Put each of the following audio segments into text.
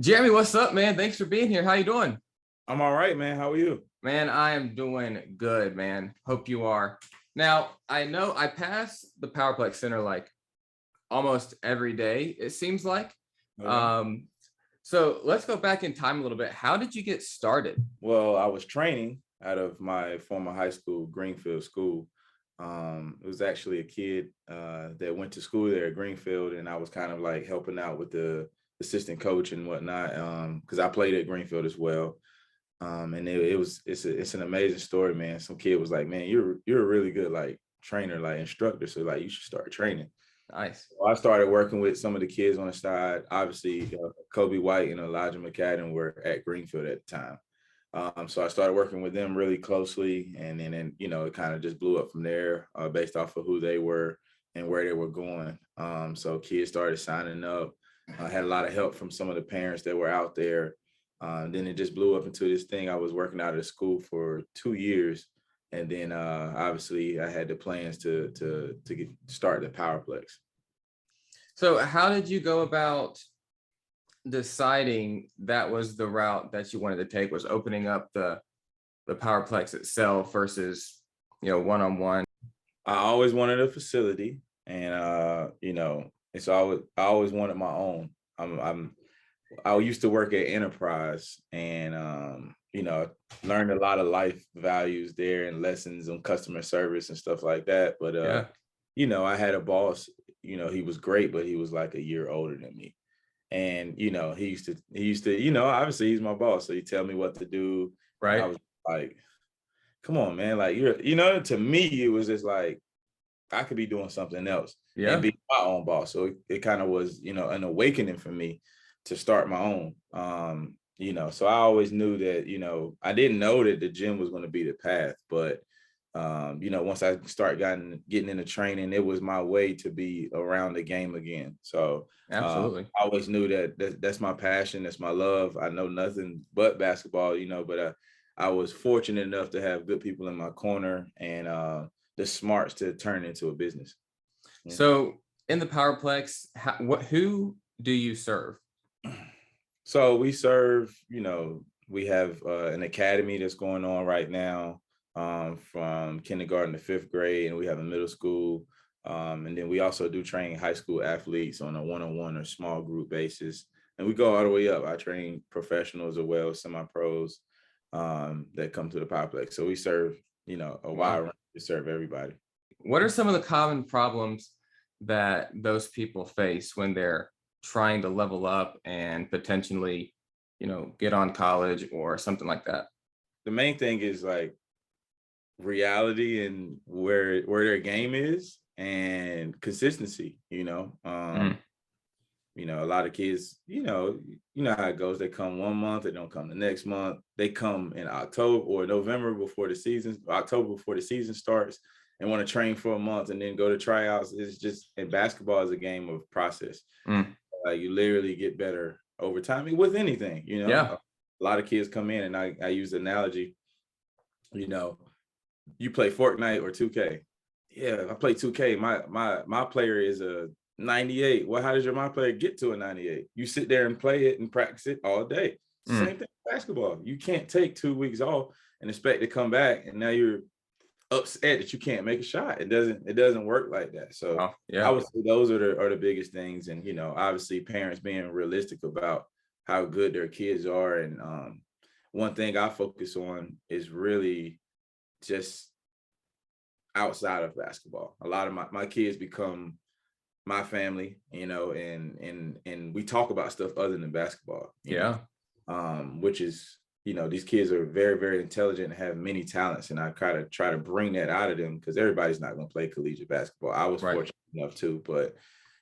Jeremy, what's up, man? Thanks for being here. How you doing? I'm all right, man. How are you? Man, I am doing good, man. Hope you are. Now, I know I pass the Power Plex Center like almost every day, it seems like. Okay. Um, so let's go back in time a little bit. How did you get started? Well, I was training out of my former high school, Greenfield School. It was actually a kid that went to school there at Greenfield, and I was kind of like helping out with the assistant coach and whatnot because I played at Greenfield as well. And it's an amazing story, man. Some kid was like, "Man, you're a really good like trainer, like instructor, so like you should start training." Nice. Well, I started working with some of the kids on the side. Obviously, Kobe White and Elijah McCadden were at Greenfield at the time. So I started working with them really closely, and then it kind of just blew up from there based off of who they were and where they were going. So kids started signing up. I had a lot of help from some of the parents that were out there. Then it just blew up into this thing. I was working out of the school for 2 years, and then obviously I had the plans to start the Powerplex. So how did you go about deciding that was the route that you wanted to take, was opening up the Powerplex itself versus, one-on-one? I always wanted a facility, and I always wanted my own. I used to work at Enterprise, and learned a lot of life values there and lessons on customer service and stuff like that. But Yeah. I had a boss. He was great, but he was like a year older than me. And he used to, obviously he's my boss, so he tell me what to do. And I Right. was like, come on, man, like to me, it was just like I could be doing something else and Yeah. be my own boss. So it kind of was, an awakening for me to start my own. So I always knew that, I didn't know that the gym was going to be the path, but once I start getting into training, it was my way to be around the game again. So Absolutely. I always knew that's my passion, that's my love. I know nothing but basketball, but I was fortunate enough to have good people in my corner and the smarts to turn into a business. Yeah. So in the Powerplex, who do you serve? So we serve, we have an academy that's going on right now from kindergarten to fifth grade, and we have a middle school. And then we also do train high school athletes on a one-on-one or small group basis. And we go all the way up. I train professionals as well, semi-pros that come to the Powerplex. So we serve, a wide range to serve everybody. What are some of the common problems that those people face when they're trying to level up and potentially, get on college or something like that? The main thing is like reality and where their game is and consistency. A lot of kids, how it goes. They come 1 month, they don't come the next month. They come in October or October before the season starts, and want to train for a month and then go to tryouts. It's just, and basketball is a game of process. You literally get better over time with anything. Yeah. A lot of kids come in, and I use the analogy, you play Fortnite or 2K. Yeah, I play 2K. My player is a 98. Well, how does my player get to a 98? You sit there and play it and practice it all day. Same thing with basketball. You can't take 2 weeks off and expect to come back, and now you're upset that you can't make a shot. It doesn't work like that. So Yeah. I would say those are the biggest things. And obviously parents being realistic about how good their kids are. And one thing I focus on is really just outside of basketball. A lot of my kids become my family, and we talk about stuff other than basketball. Which is, these kids are very, very intelligent and have many talents, and I try to bring that out of them, because everybody's not going to play collegiate basketball. I was fortunate enough to, but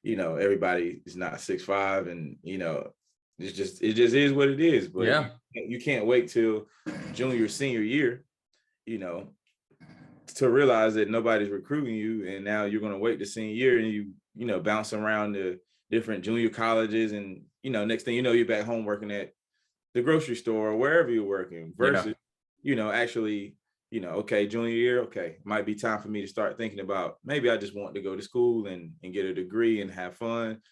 everybody is not 6'5", and it just is what it is. But you can't wait till junior, senior year, to realize that nobody's recruiting you, and now you're going to wait the senior year, and you bounce around the different junior colleges, and next thing you know, you're back home working at the grocery store or wherever you're working, versus actually, okay, junior year, okay, might be time for me to start thinking about, maybe I just want to go to school and get a degree and have fun,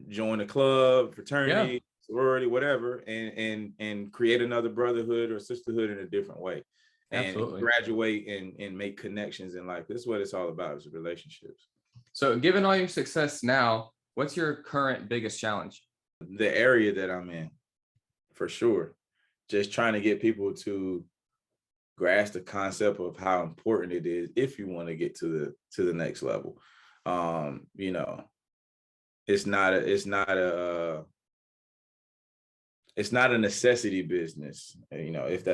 join a club, fraternity, sorority, whatever, and create another brotherhood or sisterhood in a different way, and Absolutely. graduate and make connections in life. This is what it's all about, is relationships. So given all your success now, what's your current biggest challenge? The area that I'm in, for sure, just trying to get people to grasp the concept of how important it is if you want to get to the next level. You know, it's not a necessity business. You know, if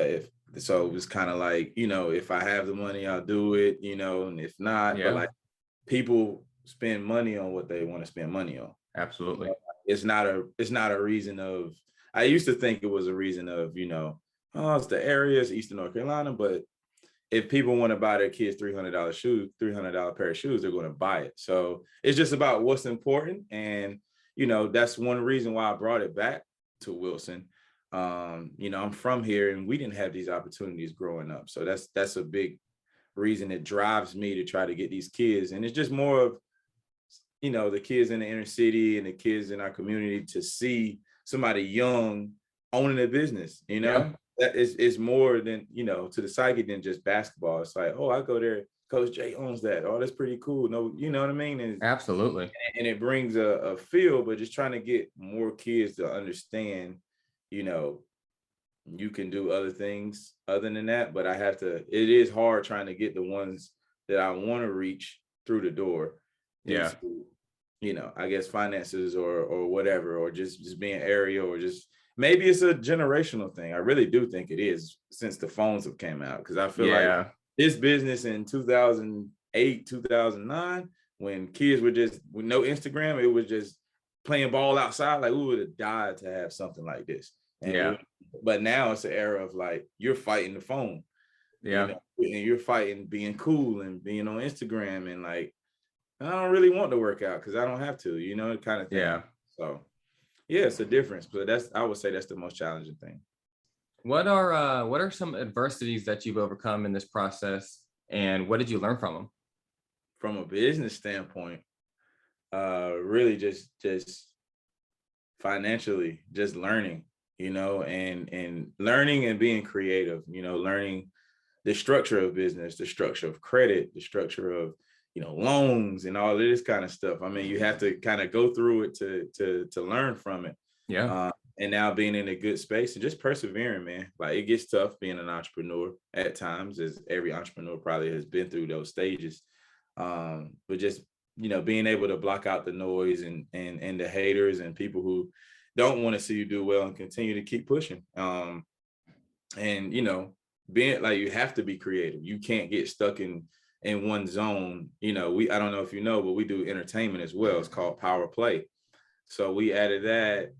so, it's kind of like, you know, if I have the money, I'll do it, you know, and if not, but Yeah, like, people spend money on what they want to spend money on. absolutely. It's not a reason of, I used to think it was a reason of, you know, oh, it's the area, it's Eastern North Carolina, but if people want to buy their kids $300 pair of shoes, they're going to buy it. So it's just about what's important. And, you know, that's one reason why I brought it back to Wilson. You know, I'm from here and we didn't have these opportunities growing up. So that's a big reason that drives me to try to get these kids. And it's just more of, you know, the kids in the inner city and the kids in our community to see somebody young owning a business, you Yeah, know, that is more than, you know, to the psyche than just basketball. It's like, oh, I go there, Coach Jay owns that. Oh, that's pretty cool. No, you know what I mean? absolutely. And it brings a feel, but just trying to get more kids to understand, you know, you can do other things other than that. But it is hard trying to get the ones that I want to reach through the door due Yeah, to, you know, I guess finances or whatever, or just being area, or just maybe it's a generational thing. I really do think it is, since the phones have came out, because I feel like yeah, this business in 2008, 2009, when kids were just with no Instagram, it was just playing ball outside. Like, we would have died to have something like this. yeah, But now it's an era of like, you're fighting the phone, you yeah, know, and you're fighting being cool and being on Instagram, and like, I don't really want to work out because I don't have to, you know, kind of thing. yeah. So yeah, it's a difference, but I would say that's the most challenging thing. What are some adversities that you've overcome in this process, and what did you learn from them? From a business standpoint, really just financially, just learning, you know, and learning and being creative, you know, learning the structure of business, the structure of credit, the structure of, you know, loans and all of this kind of stuff. I mean, you have to kind of go through it to learn from it. Yeah, And now being in a good space and just persevering, man. Like, it gets tough being an entrepreneur at times, as every entrepreneur probably has been through those stages. But just, you know, being able to block out the noise and the haters and people who don't want to see you do well, and continue to keep pushing. And, you know, being like, you have to be creative. You can't get stuck in one zone. You know, I don't know if you know, but we do entertainment as well. It's called Power Play. So we added that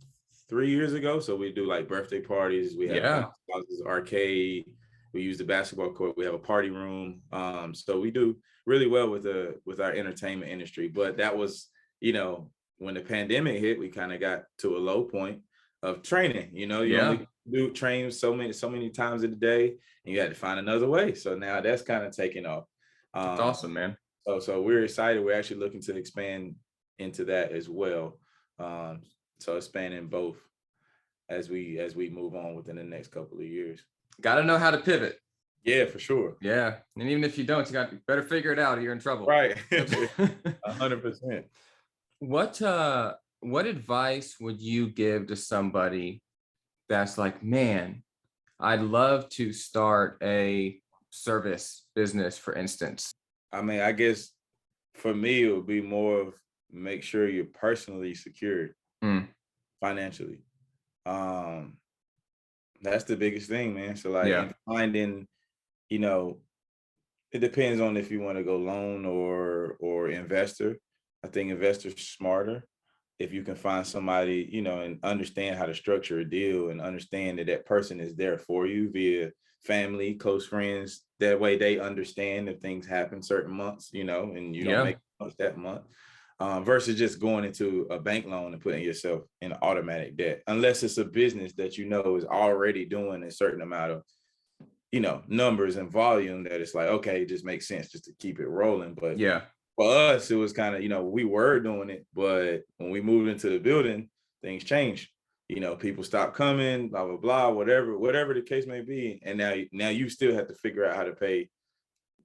3 years ago. So we do like birthday parties. We have yeah, bounce houses, arcade. We use the basketball court. We have a party room. So we do really well with our entertainment industry. But that was, you know, when the pandemic hit, we kind of got to a low point of training. You know, you yeah. only do train so many times in a day, and you had to find another way. So now that's kind of taking off. That's Um, awesome, man. so we're excited. We're actually looking to expand into that as well. Um, so expanding both as we move on within the next couple of years. Got to know how to pivot. Yeah, for sure. Yeah, and even if you don't, you better figure it out, or you're in trouble. Right. 100%. What advice would you give to somebody that's like, man, I'd love to start a service business, for instance? I mean, I guess for me, it would be more of, make sure you're personally secured Mm, financially. Um, that's the biggest thing, man. So like, yeah, in finding, you know, it depends on if you want to go loan or investor. I think investors smarter if you can find somebody, you know, and understand how to structure a deal, and understand that that person is there for you via family, close friends. That way they understand if things happen certain months, you know, and you don't yeah, make much that month. Versus just going into a bank loan and putting yourself in automatic debt, unless it's a business that you know is already doing a certain amount of, you know, numbers and volume, that it's like, okay, it just makes sense just to keep it rolling. But yeah, for us, it was kind of, you know, we were doing it, but when we moved into the building, things changed. people stop coming, blah, blah, blah, whatever the case may be. And now you still have to figure out how to pay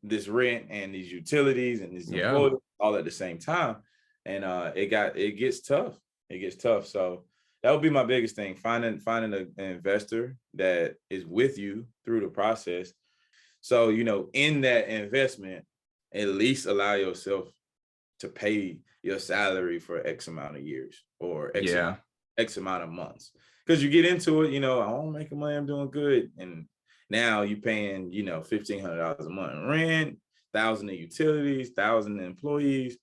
this rent and these utilities and these Yeah. employees all at the same time. And it gets tough. It gets tough. So that would be my biggest thing, finding an investor that is with you through the process. So, in that investment, at least allow yourself to pay your salary for X amount of years or Yeah. X amount of months. Because you get into it, I'm making money, I'm doing good. And now you're paying, $1,500 a month in rent, 1,000 in utilities, 1,000 in employees.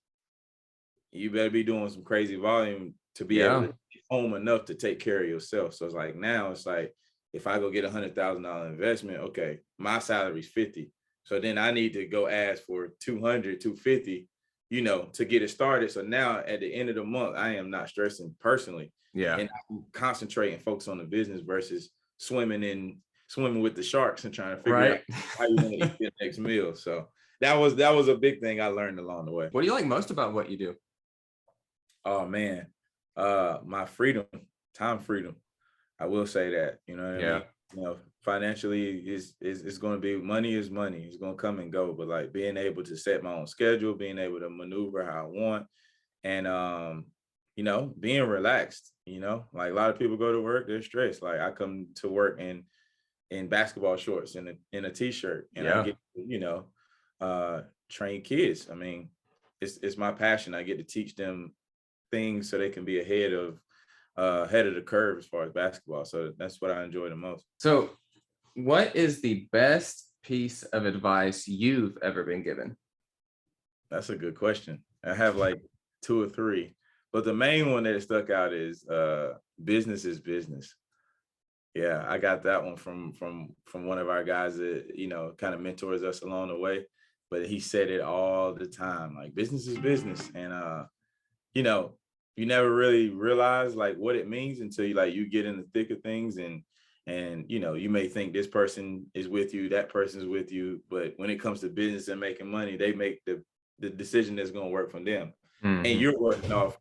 You better be doing some crazy volume to be able to Yeah. be home enough to take care of yourself. So it's like if I go get $100,000 investment, okay, my salary's 50. So then I need to go ask for 200, 250, to get it started. So now at the end of the month, I am not stressing personally. Yeah. And I'm concentrating focus on the business versus swimming with the sharks and trying to figure out Right. how you want to eat your next meal. So that was a big thing I learned along the way. What do you like most about what you do? Oh man, my freedom, time freedom. I will say that. You know what I Yeah. mean? Financially is going to be money is money. It's going to come and go. But like being able to set my own schedule, being able to maneuver how I want, and being relaxed. Like a lot of people go to work, they're stressed. Like I come to work in basketball shorts and in a t-shirt, and I Yeah. get train kids. I mean, it's my passion. I get to teach them things so they can be ahead of the curve as far as basketball. So that's what I enjoy the most. So, what is the best piece of advice you've ever been given? That's a good question. I have like two or three, but the main one that stuck out is business is business. Yeah, I got that one from one of our guys that kind of mentors us along the way. But he said it all the time, like business is business, and you know, you never really realize like what it means until you get in the thick of things, and you may think this person is with you, that person's with you, but when it comes to business and making money, they make the decision that's going to work for them, and Mhm. you're working off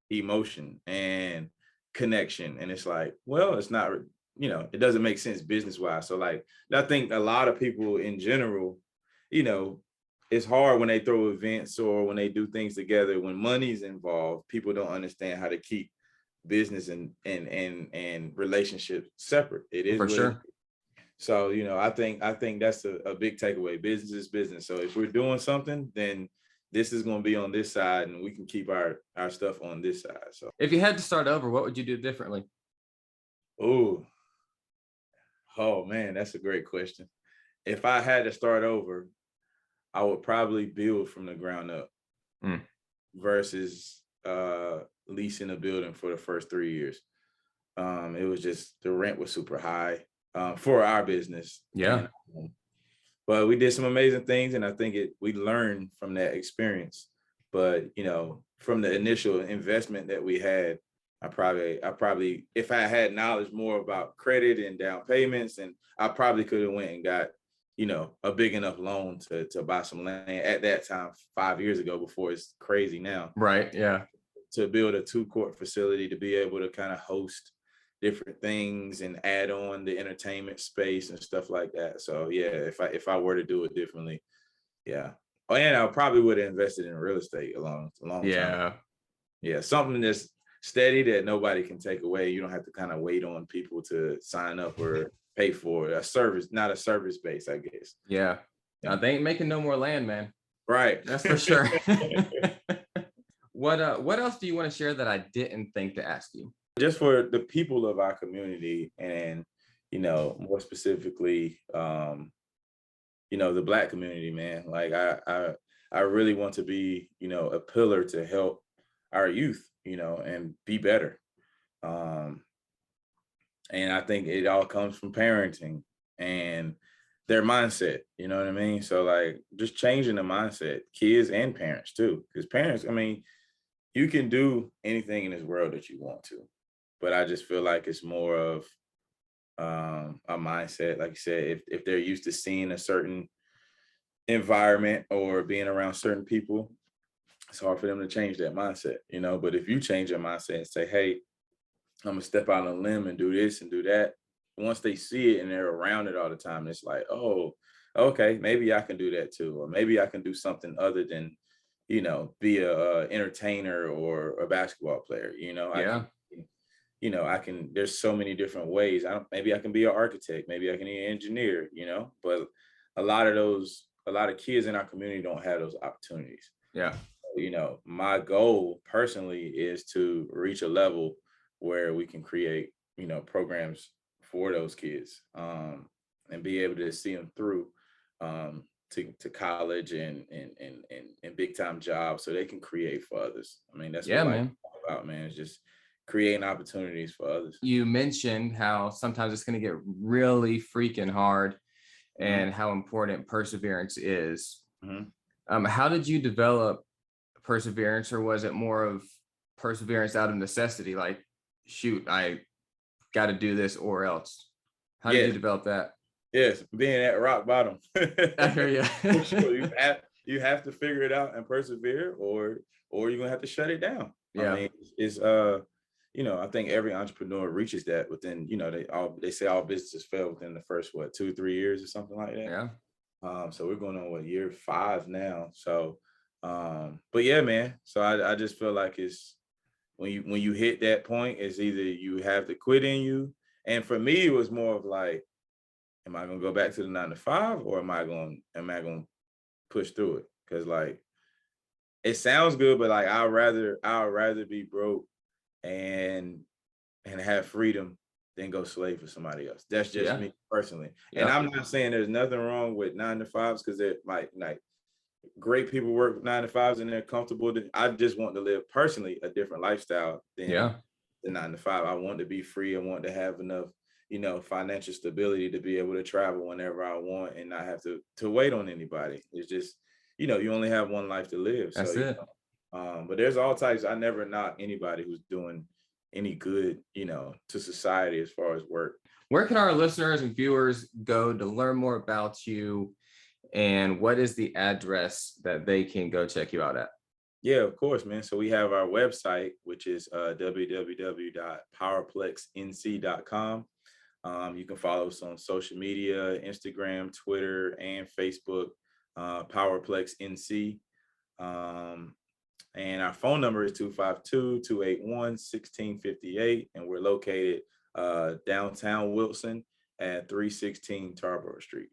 emotion and connection, and it's like, well, it's not, it doesn't make sense business wise. So like, I think a lot of people in general, you know it's hard when they throw events or when they do things together. When money's involved, people don't understand how to keep business and relationships separate. It is For what it is. sure. So, I think that's a big takeaway. Business is business. So if we're doing something, then this is going to be on this side, and we can keep our stuff on this side. So, If you had to start over, what would you do differently? oh, oh man, that's a great question. If I had to start over, I would probably build from the ground up Mm. versus leasing a building for the first 3 years. It was just the rent was super high for our business. Yeah. And but we did some amazing things, and I think we learned from that experience. But from the initial investment that we had, I probably, if I had knowledge more about credit and down payments, and I probably could have went and got a big enough loan to buy some land at that time 5 years ago, before it's crazy now, Right. Yeah. to build a 2-court facility to be able to kind of host different things and add on the entertainment space and stuff like that. So yeah, if I were to do it differently, yeah. Oh, and I probably would have invested in real estate a long time. Yeah. Yeah, something that's steady that nobody can take away. You don't have to kind of wait on people to sign up or pay for it. A service, not a service base, I guess. Yeah. Yeah. They ain't making no more land, man. Right. That's for sure. What else do you want to share that I didn't think to ask you? Just for the people of our community, and more specifically, the Black community, man. Like I really want to be, a pillar to help our youth, and be better. Um, and I think it all comes from parenting and their mindset. You know what I mean? So like, just changing the mindset, kids and parents too, because parents, I mean, you can do anything in this world that you want to, but I just feel like it's more of a mindset. Like you said, if they're used to seeing a certain environment or being around certain people, it's hard for them to change that mindset. But if you change your mindset and say, hey, I'm gonna step out on a limb and do this and do that. Once they see it and they're around it all the time, it's like, oh, okay, maybe I can do that too, or maybe I can do something other than, be a entertainer or a basketball player. I Yeah. can, I can. There's so many different ways. Maybe I can be an architect. Maybe I can be an engineer. But a lot of kids in our community don't have those opportunities. Yeah. My goal personally is to reach a level where we can create, programs for those kids, and be able to see them through, to college and big time jobs so they can create for others. I mean, that's Yeah, what life man. is all about, man. It's just creating opportunities for others. You mentioned how sometimes it's going to get really freaking hard Mhm, and how important perseverance is. mhm. How did you develop perseverance, or was it more of perseverance out of necessity? Like, shoot, I got to do this or else. How did you Yes, develop that? yes, being at rock bottom. I hear For sure. you. You have to figure it out and persevere, or you're gonna have to shut it down. I Yeah. mean, it's I think every entrepreneur reaches that within, they say all businesses fail within the first 2-3 years or something like that. Yeah. So we're going on year 5 now. So but yeah, man. So I just feel like it's when you hit that point, it's either you have the quit in you. And for me, it was more of like, am I gonna go back to the 9 to 5, or am I gonna push through it? Because like it sounds good, but like I'd rather be broke and have freedom than go slave for somebody else. That's just Yeah. me personally. And Yep. I'm not saying there's nothing wrong with 9 to 5s, because it might like great people work 9 to 5s and they're comfortable. I just want to live personally a different lifestyle than Yeah. the 9 to 5. I want to be free. I want to have enough, financial stability to be able to travel whenever I want and not have to wait on anybody. It's just, you only have one life to live. So, That's it. but there's all types. I never knock anybody who's doing any good, to society as far as work. Where can our listeners and viewers go to learn more about you? And what is the address that they can go check you out at? Yeah, of course, man. So we have our website, which is www.powerplexnc.com. You can follow us on social media, Instagram, Twitter, and Facebook, Powerplex NC. And our phone number is 252-281-1658. And we're located downtown Wilson at 316 Tarboro Street.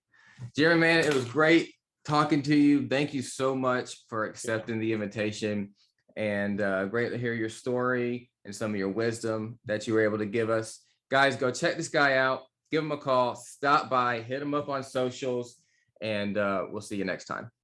Jerry, man, it was great talking to you. Thank you so much for accepting the invitation, and great to hear your story and some of your wisdom that you were able to give us. Guys, go check this guy out. Give him a call. Stop by. Hit him up on socials, and we'll see you next time.